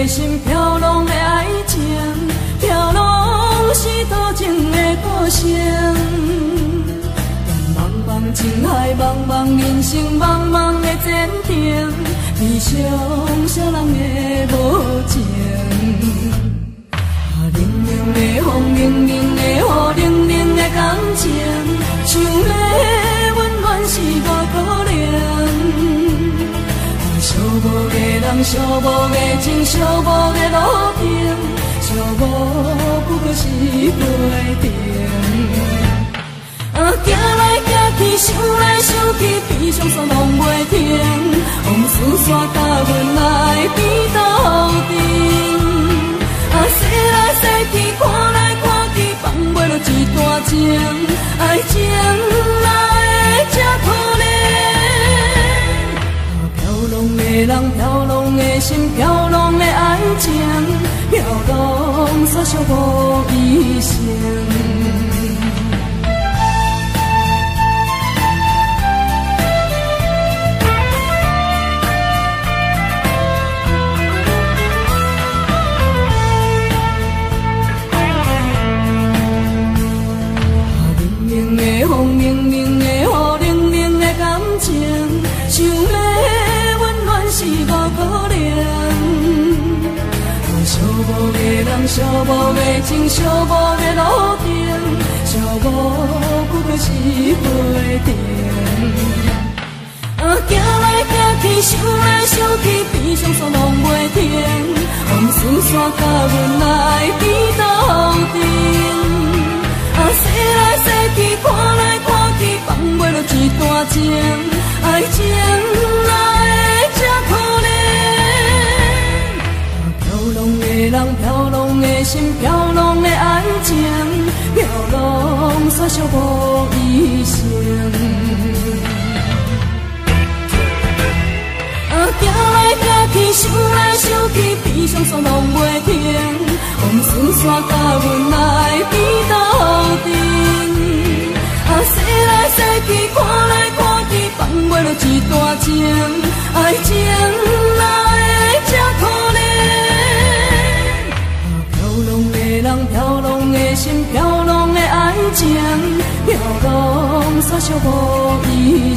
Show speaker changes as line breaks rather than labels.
的心，飘浪的爱情，飘浪是多情的歌声。茫茫情海，茫茫人生，茫茫的前程，悲伤啥人的无情？冷冷的风，冷冷的雨，冷冷的感情，想要温暖是多可怜。寂寞的人，寂寞的情，寂寞的路程，寂寞不过是袂定。行来行去，想来想去，悲伤煞拢袂停。往事线甲阮来颠倒阵。驶来驶去，看来看去，放袂落一段情，爱情哪会这可怜？飘浪的人，飘浪的心，飘浪的爱情，飘浪煞寂无一声。风冷冷的雨，冷冷的感情，想要温暖是无可能。寂寞的人，寂寞的情，寂寞的路程，寂寞不过是袂定。行来行去，想来想去，悲伤煞拢袂停。往事线甲阮来颠倒阵。驶来驶去，看来看去，放袂落一段情，爱情哪会这可怜？飘浪的人，飘浪的心，飘浪的爱情，飘浪煞寂无一声。行来行去，想来想去，悲伤煞拢袂停。往事线甲阮来颠倒阵。驶来驶去，看来看去，放袂落一段情，爱情哪会这可怜？飘浪的人，飘浪的心，飘浪的爱情，飘浪煞寂无依。